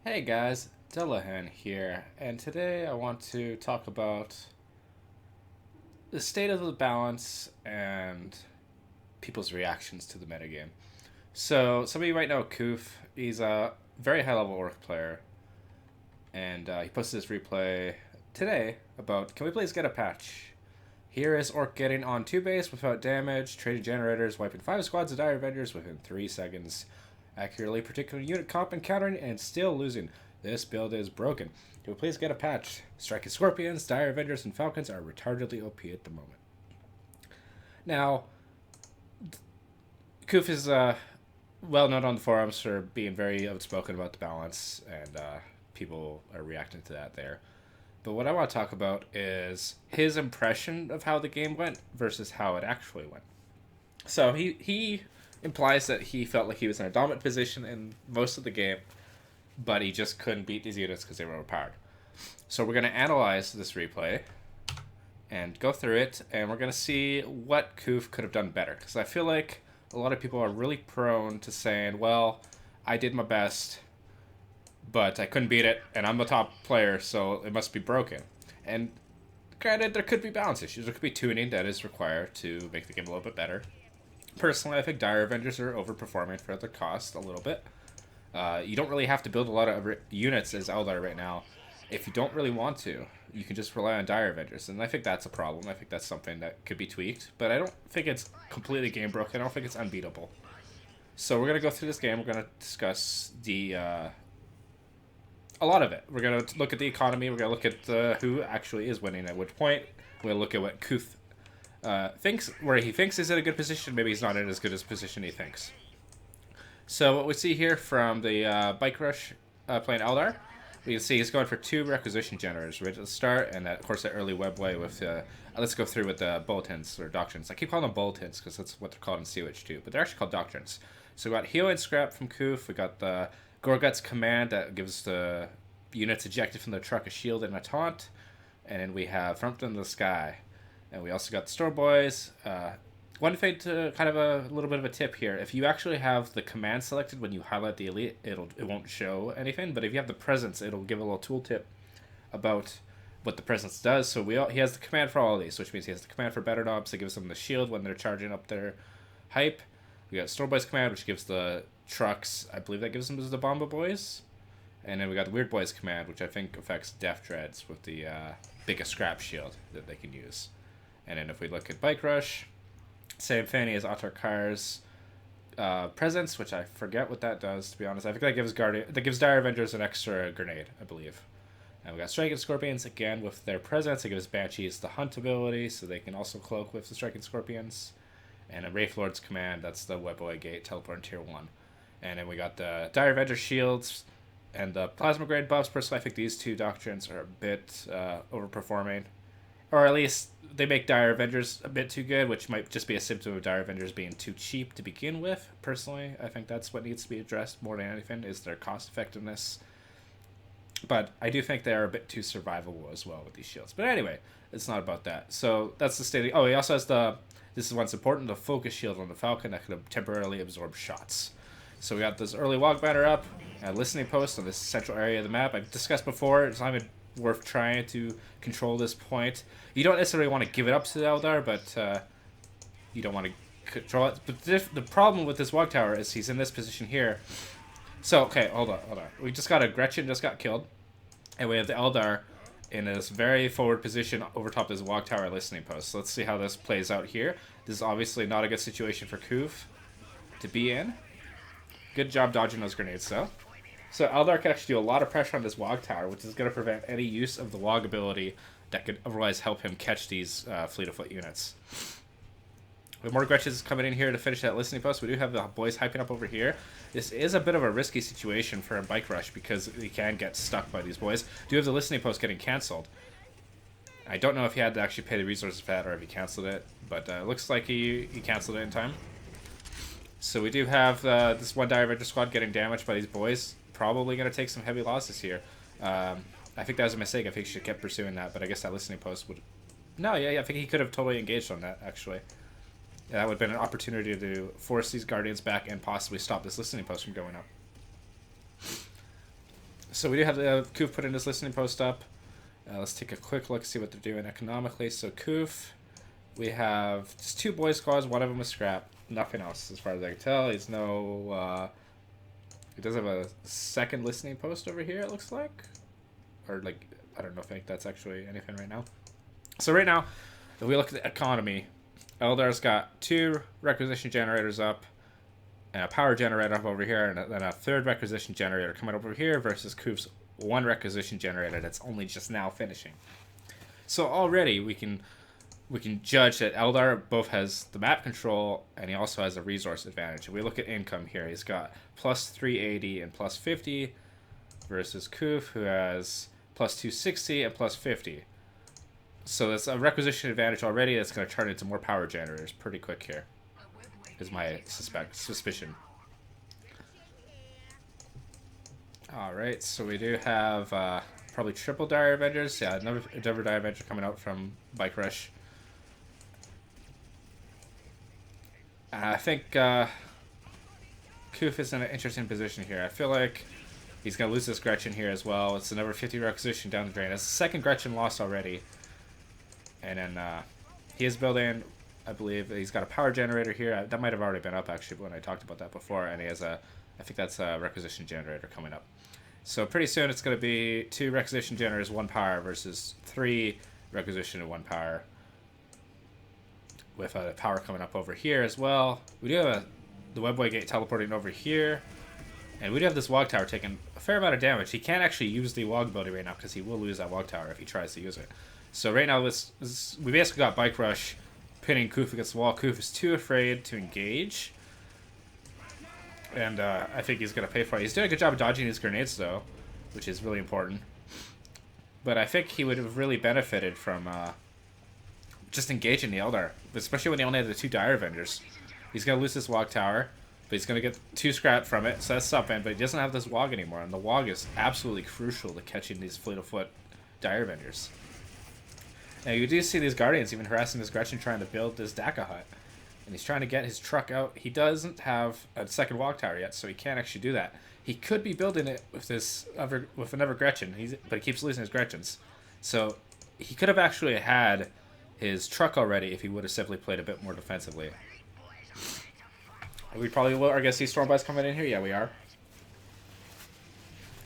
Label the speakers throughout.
Speaker 1: Hey guys, Dullahan here, and today I want to talk about the state of the balance and people's reactions to the metagame. So, some of you might know Koof. He's a very high level orc player, and he posted this replay today about can we please get a patch? Here is Orc getting on 2 base without damage, trading generators, wiping 5 squads of Dire Avengers within 3 seconds, accurately predicting unit comp and countering, and still losing. This build is broken. Can we please get a patch? Striking Scorpions, Dire Avengers, and Falcons are retardedly OP at the moment. Now, Koof is well known on the forums for being very outspoken about the balance, and people are reacting to that there. But what I want to talk about is his impression of how the game went versus how it actually went. So he implies that he felt like he was in a dominant position in most of the game, but he just couldn't beat these units because they were overpowered. So we're going to analyze this replay and go through it, and we're going to see what Koof could have done better. Because I feel like a lot of people are really prone to saying, well, I did my best, but I couldn't beat it, and I'm the top player, so it must be broken. And granted, there could be balance issues. There could be tuning that is required to make the game a little bit better. Personally, I think Dire Avengers are overperforming for their cost a little bit. You don't really have to build a lot of units as Eldar right now. If you don't really want to, you can just rely on Dire Avengers, and I think that's a problem. I think that's something that could be tweaked, but I don't think it's completely game broken. I don't think it's unbeatable. So we're going to go through this game. We're going to discuss a lot of it. We're going to look at the economy. We're going to look at who actually is winning at which point. We're going to look at what Koof thinks, where he thinks is in a good position. Maybe he's not in as good a position he thinks. So what we see here from the Bikerush playing Eldar, we can see he's going for 2 requisition generators right at the start, and of course that early webway with, let's go through with the bulletins, or doctrines. I keep calling them bulletins because that's what they're called in COH2, but they're actually called doctrines. So we got Heal and Scrap from Koof, we got the Gorgut's command that gives the units ejected from the truck a shield and a taunt, and then we have Front in the Sky. And we also got the Store Boys. One thing to kind of a little bit of a tip here: if you actually have the command selected when you highlight the elite, it won't show anything. But if you have the presence, it'll give a little tooltip about what the presence does. So he has the command for all of these, which means he has the command for Better Knobs that gives them the shield when they're charging up their hype. We got Store Boys command, which gives the trucks. I believe that gives them the Bomba Boys. And then we got the Weird Boys command, which I think affects Death Dreads with the biggest scrap shield that they can use. And then if we look at Bikerush, same thing as Autarch Kyre's presence, which I forget what that does, to be honest. I think that gives Dire Avengers an extra grenade, I believe. And we got Striking Scorpions, again, with their presence. It gives Banshees the hunt ability, so they can also cloak with the Striking Scorpions. And a Wraith Lord's command, that's the Webway Gate, teleport in tier 1. And then we got the Dire Avenger shields and the Plasma Grade buffs. Personally, I think these 2 doctrines are a bit overperforming. Or at least they make Dire Avengers a bit too good, which might just be a symptom of Dire Avengers being too cheap to begin with. Personally, I think that's what needs to be addressed more than anything, is their cost effectiveness. But I do think they are a bit too survivable as well with these shields. But anyway, it's not about that. So that's the state. Oh, he also has this is one's important, the focus shield on the Falcon that can temporarily absorb shots. So we got this early walk banner up, a listening post on this central area of the map. I've discussed before, it's not even worth trying to control this point. You don't necessarily want to give it up to the Eldar, but you don't want to control it. But the problem with this walk tower is he's in this position here. So, okay, hold on. We just got a Gretchen just got killed, and we have the Eldar in this very forward position over top this walk tower listening post. So let's see how this plays out here. This is obviously not a good situation for Koof to be in. Good job dodging those grenades, though. So Eldar can actually do a lot of pressure on this Wog Tower, which is going to prevent any use of the Wog ability that could otherwise help him catch these fleet of foot units. With more Gretches coming in here to finish that listening post, we do have the boys hyping up over here. This is a bit of a risky situation for a Bikerush because he can get stuck by these boys. Do have the listening post getting cancelled. I don't know if he had to actually pay the resources for that or if he cancelled it, but it looks like he cancelled it in time. So we do have this one Dire Avenger squad getting damaged by these boys. Probably going to take some heavy losses here. I think that was a mistake. I think he should have kept pursuing that, but I guess that listening post would... No, yeah, I think he could have totally engaged on that, actually. Yeah, that would have been an opportunity to force these Guardians back and possibly stop this listening post from going up. So we do have the Koof put in his listening post up. Let's take a quick look, see what they're doing economically. So Koof, we have just 2 boy squads, one of them is scrap. Nothing else as far as I can tell. He's no... he does have a second listening post over here, it looks like. Or like, I don't know if that's actually anything right now. So right now, if we look at the economy, Eldar's got 2 requisition generators up, and a power generator up over here, and then a 3rd requisition generator coming over here versus Koof's 1 requisition generator that's only just now finishing. So already we can judge that Eldar both has the map control and he also has a resource advantage. If we look at income here, he's got plus 380 and plus 50 versus Koof, who has plus 260 and plus 50. So that's a requisition advantage already that's going to turn into more power generators pretty quick here, is my suspicion. Alright, so we do have probably triple Dire Avengers. Yeah, another Dire Avenger coming out from Bikerush. I think Koof is in an interesting position here. I feel like he's going to lose this Gretchen here as well. It's another 50 requisition down the drain. It's the 2nd Gretchen lost already. And then he is building, I believe, he's got a power generator here. That might have already been up, actually, when I talked about that before. And he has I think that's a requisition generator coming up. So pretty soon it's going to be 2 requisition generators, 1 power, versus 3 requisition and 1 power. With a power coming up over here as well. We do have the Webway Gate teleporting over here. And we do have this Wog Tower taking a fair amount of damage. He can't actually use the Wog ability right now because he will lose that Wog Tower if he tries to use it. So right now we basically got Bikerush pinning Koof against the wall. Koof is too afraid to engage. And I think he's going to pay for it. He's doing a good job of dodging these grenades, though, which is really important. But I think he would have really benefited from just engaging the Eldar, especially when he only had the 2 Dire Avengers. He's going to lose this Wog Tower, but he's going to get 2 scrap from it, so that's something, but he doesn't have this Wog anymore, and the Wog is absolutely crucial to catching these fleet-of-foot Dire Avengers. Now, you do see these Guardians even harassing this Gretchen trying to build this Daka hut. And he's trying to get his truck out. He doesn't have a 2nd Wog Tower yet, so he can't actually do that. He could be building it with another Gretchen, but he keeps losing his Gretchens. So he could have actually had his truck already if he would have simply played a bit more defensively. We probably will. I guess see Stormbites coming in here. Yeah, we are.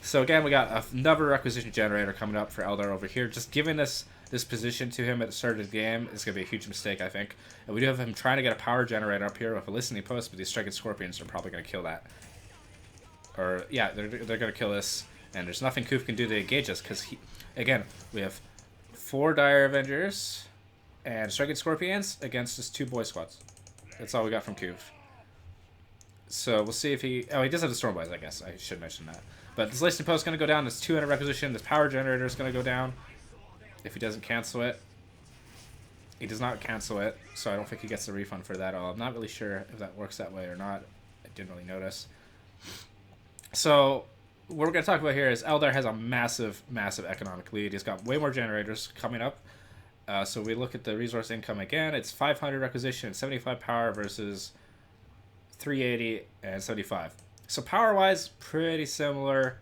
Speaker 1: So again, we got another requisition generator coming up for Eldar over here. Just giving this position to him at the start of the game is going to be a huge mistake, I think. And we do have him trying to get a power generator up here with a listening post, but these striking Scorpions are probably going to kill that. Or, yeah, they're going to kill this. And there's nothing Koof can do to engage us, because, again, we have 4 Dire Avengers and striking Scorpions against just 2 boy squads. That's all we got from Koof. So we'll see if he... Oh, he does have the Stormboys, I guess. I should mention that. But this listening post is going to go down. This 200 requisition. This power generator is going to go down. If he doesn't cancel it. He does not cancel it, so I don't think he gets the refund for that at all. I'm not really sure if that works that way or not. I didn't really notice. So, what we're going to talk about here is Eldar has a massive, massive economic lead. He's got way more generators coming up. So we look at the resource income again. It's 500 requisition and 75 power versus 380 and 75. So power-wise, pretty similar.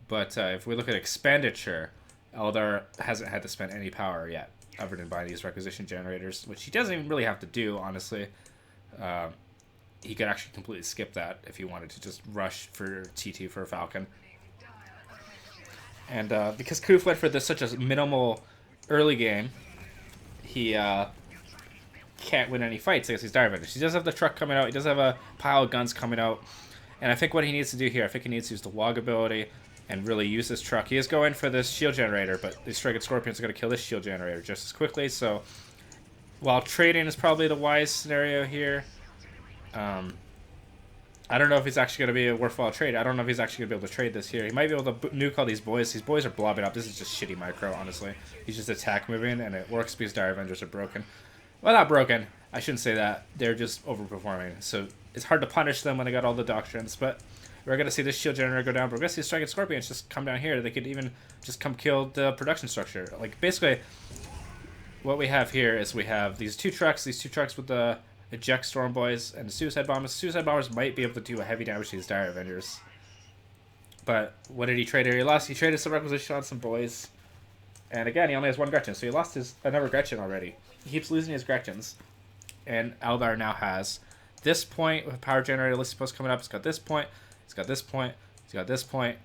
Speaker 1: But if we look at expenditure, Eldar hasn't had to spend any power yet, other than buying these requisition generators, which he doesn't even really have to do, honestly. He could actually completely skip that if he wanted to just rush for TT for a Falcon. And because Koof went for such a minimal early game, he can't win any fights against these Dire Avengers. He does have the truck coming out. He does have a pile of guns coming out. And I think what he needs to do here, I think he needs to use the Wog ability and really use this truck. He is going for this shield generator, but these Striking Scorpions are going to kill this shield generator just as quickly. So while trading is probably the wise scenario here, I don't know if it's actually going to be a worthwhile trade. I don't know if he's actually going to be able to trade this here. He might be able to nuke all these boys. These boys are blobbing up. This is just shitty micro, honestly. He's just attack moving, and it works because Dire Avengers are broken. Well, not broken. I shouldn't say that. They're just overperforming. So it's hard to punish them when they got all the doctrines, but we're going to see this shield generator go down. But we're going to see Striking Scorpions just come down here. They could even just come kill the production structure. Like, basically, what we have here is we have these two trucks with the eject Storm Boys and the Suicide Bombers. Suicide Bombers might be able to do a heavy damage to these Dire Avengers. But what did he trade here? He lost. He traded some requisition on some boys. And again, he only has one Gretchen, so he lost another Gretchen already. He keeps losing his Gretchens. And Eldar now has this point with power generator list post coming up. He's got this point. He's got this point. He's got this point.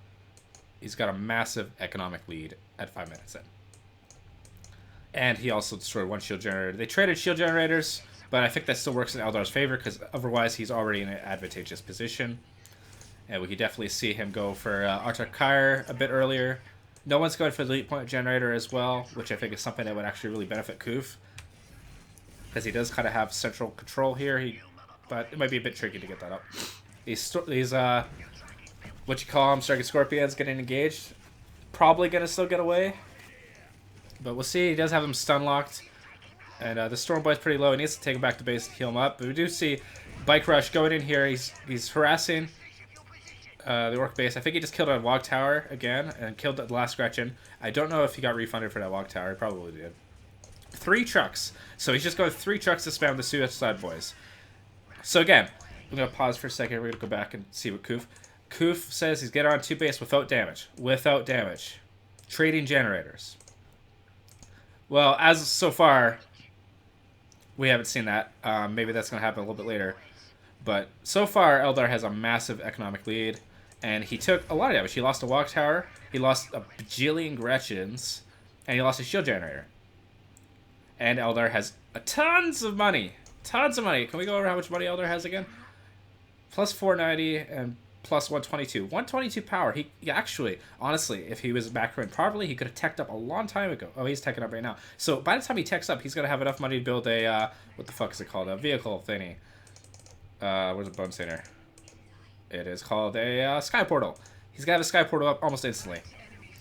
Speaker 1: He's got a massive economic lead at 5 minutes in. And he also destroyed one shield generator. They traded shield generators, but I think that still works in Eldar's favor because otherwise he's already in an advantageous position. And we could definitely see him go for Autarch Kyre a bit earlier. No one's going for the elite point generator as well, which I think is something that would actually really benefit Koof. Because he does kind of have central control here, but it might be a bit tricky to get that up. These what you call them, Striking Scorpions getting engaged. Probably going to still get away. But we'll see. He does have him stun locked. And the Storm Boy's pretty low. He needs to take him back to base to heal him up. But we do see Bikerush going in here. He's harassing the Orc base. I think he just killed a Wog Tower again and killed the last Gretchen. I don't know if he got refunded for that Wog Tower. He probably did. 3 trucks. So he's just going 3 trucks to spam the Suicide Boys. So again, I'm going to pause for a second. We're going to go back and see what Koof says he's getting on 2 base without damage. Without damage. Trading generators. Well, as so far, we haven't seen that. Maybe that's going to happen a little bit later. But so far, Eldar has a massive economic lead. And he took a lot of damage. He lost a Walk Tower. He lost a bajillion Gretchens. And he lost a shield generator. And Eldar has tons of money. Tons of money. Can we go over how much money Eldar has again? Plus 490 and plus 122. 122 power. He actually, honestly, if he was macroing properly, he could have teched up a long time ago. Oh, he's teching up right now. So by the time he techs up, he's going to have enough money to build a, what the fuck is it called? A vehicle thingy. Where's the bone center? It is called a sky portal. He's got a sky portal up almost instantly.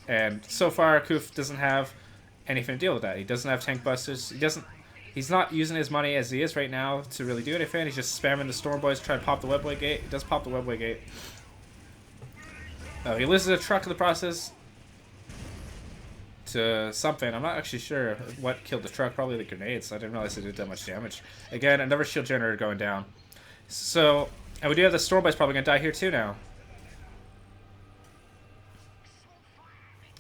Speaker 1: And so far, Koof doesn't have anything to deal with that. He doesn't have tank busters. He's not using his money as he is right now to really do anything. He's just spamming the Storm Boys to try to pop the Webway Gate. He does pop the Webway Gate. Oh, he loses a truck in the process to something. I'm not actually sure what killed the truck. Probably the grenades. I didn't realize it did that much damage. Again, another shield generator going down. So, and we do have the Storm Boys probably going to die here too now.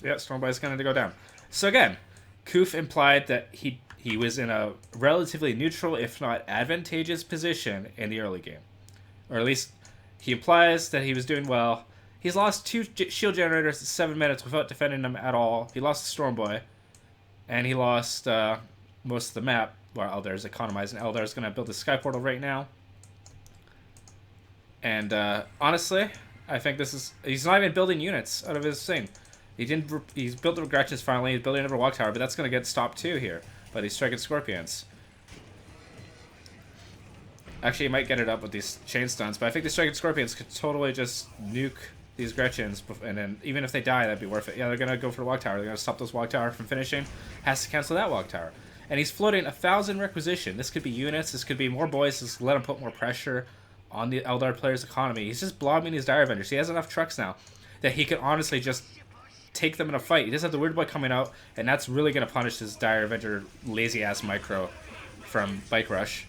Speaker 1: Yeah, Storm Boys going to go down. So again, Koof implied that he was in a relatively neutral, if not advantageous position in the early game. Or at least he implies that he was doing well. He's lost 2 shield generators in 7 minutes without defending them at all. He lost the Storm Boy. And he lost most of the map while Eldar's economizing. Eldar's going to build a sky portal right now. And honestly, I think this is... He's not even building units out of his thing. He's built the Gretchens finally. He's building another Walk Tower, but that's going to get stopped too here. But he's striking Scorpions. Actually, he might get it up with these chain stuns, but I think the striking Scorpions could totally just nuke these Gretchens, and then even if they die, that'd be worth it. Yeah, they're going to go for the Walk Tower. They're going to stop this Walk Tower from finishing. Has to cancel that Walk Tower. And he's floating 1,000 requisition. This could be units. This could be more boys. Just let him put more pressure on the Eldar player's economy. He's just blobbing these Dire Avengers. He has enough trucks now that he can honestly just take them in a fight. He does have the Weird Boy coming out, and that's really going to punish this Dire Avenger lazy-ass micro from Bikerush.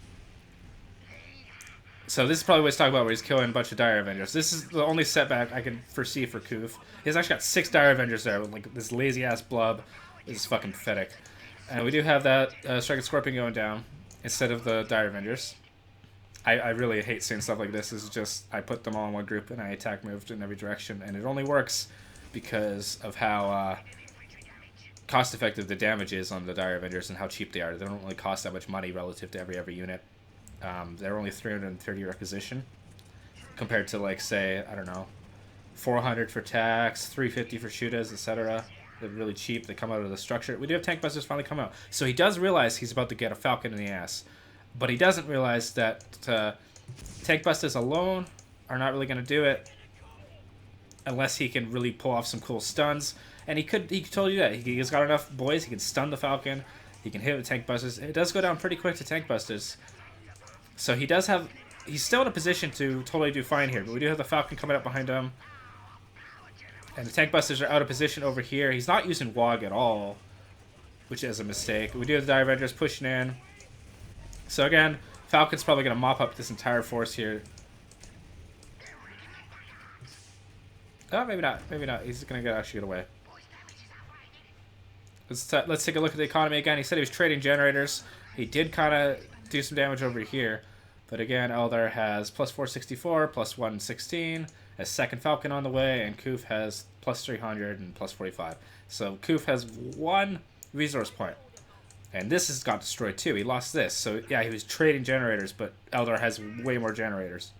Speaker 1: So this is probably what he's talking about, where he's killing a bunch of Dire Avengers. This is the only setback I can foresee for Koof. He's actually got 6 Dire Avengers there, with like this lazy-ass blub. This is fucking pathetic. And we do have that Striking Scorpion going down instead of the Dire Avengers. I really hate seeing stuff like this. It's just, I put them all in one group and I attack moved in every direction, and it only works because of how cost-effective the damage is on the Dire Avengers and how cheap they are. They don't really cost that much money relative to every unit. They're only 330 requisition compared to, like, say, I don't know, 400 for tax, 350 for shooters, etc. They're really cheap. They come out of the structure. We do have tank busters finally come out. So he does realize he's about to get a falcon in the ass. But he doesn't realize that tank busters alone are not really going to do it unless he can really pull off some cool stuns. And he could totally do that. He's got enough boys. He can stun the falcon. He can hit with tank busters. It does go down pretty quick to tank busters. So he does have... He's still in a position to totally do fine here. But we do have the falcon coming up behind him. And the tank busters are out of position over here. He's not using WOG at all, which is a mistake. We do have the Dire Avengers pushing in. So again, Falcon's probably going to mop up this entire force here. Oh, maybe not. Maybe not. He's gonna actually get away. Let's take a look at the economy again. He said he was trading generators. He did kind of do some damage over here. But again, Eldar has plus 464, plus 116, a second Falcon on the way, and Koof has plus 300 and plus 45. So Koof has 1 resource point. And this has got destroyed too. He lost this. So yeah, he was trading generators, but Eldar has way more generators.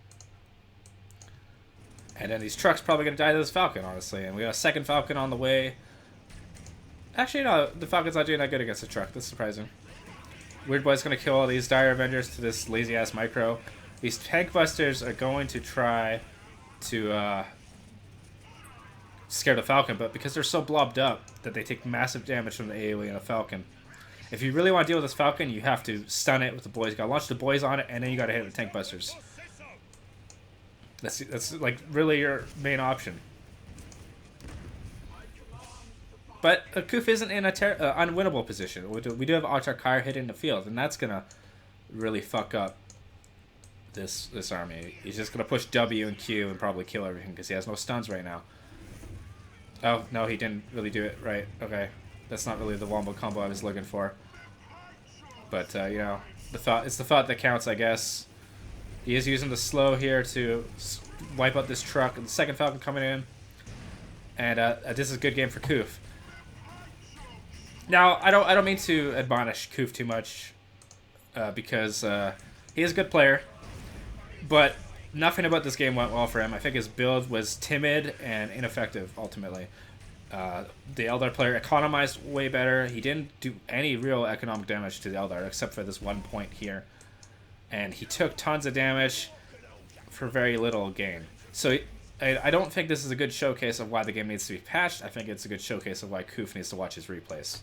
Speaker 1: And then these trucks probably going to die to this Falcon, honestly. And we got a second Falcon on the way. Actually, no, the Falcon's not doing that good against the truck. That's surprising. Weird Boy's going to kill all these Dire Avengers to this lazy-ass micro. These Tank Busters are going to try to scare the Falcon, but because they're so blobbed up that they take massive damage from the AoE and the Falcon. If you really want to deal with this Falcon, you have to stun it with the boys. You got to launch the boys on it, and then you got to hit the Tank Busters. That's like really your main option. But Koof isn't in a unwinnable position. We do have Autarch Kyre hitting the field, and that's gonna really fuck up this army. He's just gonna push W and Q and probably kill everything because he has no stuns right now. Oh no, he didn't really do it right. Okay, that's not really the wombo combo I was looking for. But you know, it's the thought that counts, I guess. He is using the slow here to wipe out this truck. And the second Falcon coming in, and this is a good game for Koof. Now, I don't mean to admonish Koof too much, because he is a good player, but nothing about this game went well for him. I think his build was timid and ineffective, ultimately. The Eldar player economized way better. He didn't do any real economic damage to the Eldar, except for this 1 point here. And he took tons of damage for very little gain. So I don't think this is a good showcase of why the game needs to be patched. I think it's a good showcase of why Koof needs to watch his replays.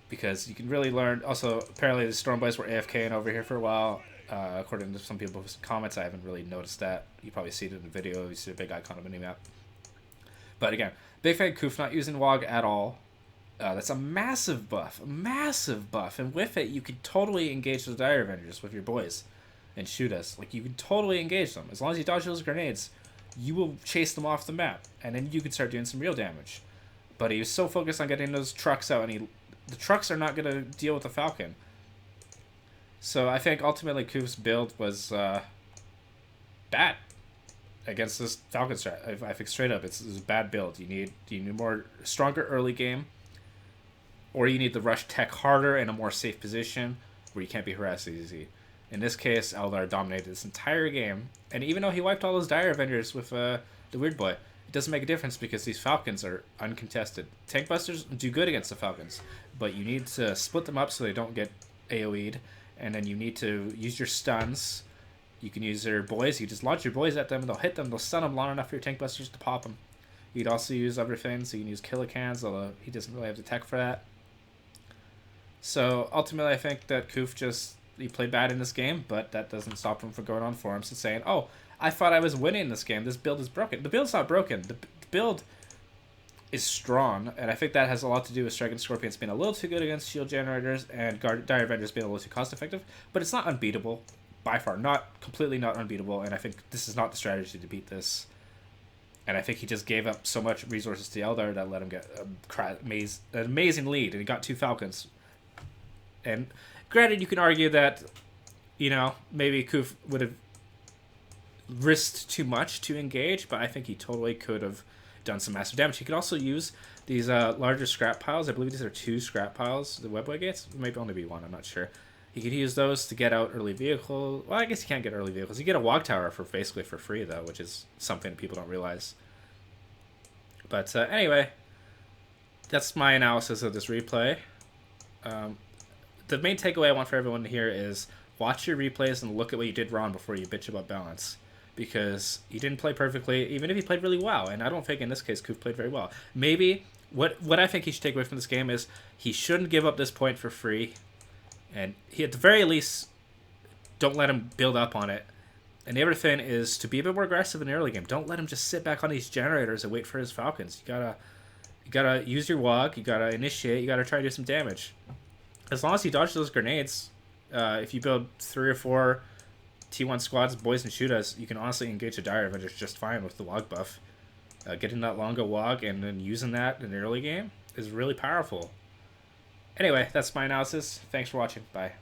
Speaker 1: Because you can really learn. Also, apparently the Storm Boys were AFKing over here for a while. According to some people's comments, I haven't really noticed that. You probably see it in the video. You see a big icon of a mini-map. But again, big fan of Koof not using WOG at all. That's a massive buff. A massive buff. And with it, you can totally engage the Dire Avengers with your boys. And shoot us. Like, you can totally engage them. As long as you dodge those grenades, you will chase them off the map. And then you can start doing some real damage. But he was so focused on getting those trucks out, and the trucks are not going to deal with the Falcon. So I think ultimately Koof's build was bad against this Falcon strat. I think straight up, it's a bad build. You need more stronger early game, or you need the rush tech harder in a more safe position where you can't be harassed easy. In this case, Eldar dominated this entire game, and even though he wiped all those Dire Avengers with the Weird Boy, it doesn't make a difference because these Falcons are uncontested. Tank Busters do good against the Falcons, but you need to split them up so they don't get AoE'd, and then you need to use your stuns. You can use your boys. You just launch your boys at them, and they'll hit them. They'll stun them long enough for your Tank Busters to pop them. You'd also use other things. So you can use Killicans, although he doesn't really have the tech for that. So ultimately, I think that Koof he played bad in this game, but that doesn't stop him from going on forums and saying, "Oh, I thought I was winning this game. This build is broken." The build's not broken. The build is strong, and I think that has a lot to do with Striking Scorpions being a little too good against shield generators and Dire Avengers being a little too cost effective. But it's not unbeatable, by far. Completely not unbeatable, and I think this is not the strategy to beat this. And I think he just gave up so much resources to Eldar that let him get an amazing lead, and he got 2 Falcons. And granted, you can argue that, maybe Koof would have risked too much to engage, but I think he totally could have done some massive damage. He could also use these larger scrap piles. I believe these are 2 scrap piles, the webway gates. Maybe only be 1, I'm not sure. He could use those to get out early vehicles. Well, I guess you can't get early vehicles. You get a WOG tower for basically for free, though, which is something people don't realize. But anyway, that's my analysis of this replay. The main takeaway I want for everyone to hear is watch your replays and look at what you did wrong before you bitch about balance. Because you didn't play perfectly, even if you played really well. And I don't think in this case Koof played very well. Maybe what I think he should take away from this game is he shouldn't give up this point for free. And he, at the very least, don't let him build up on it. And the other thing is to be a bit more aggressive in the early game. Don't let him just sit back on these generators and wait for his Falcons. You gotta use your WOG. You gotta initiate. You gotta try to do some damage. As long as you dodge those grenades, if you build 3 or 4 T1 squads, boys and shooters, you can honestly engage a Dire Avengers just fine with the Wog buff. Getting that longer Wog and then using that in the early game is really powerful. Anyway, that's my analysis. Thanks for watching. Bye.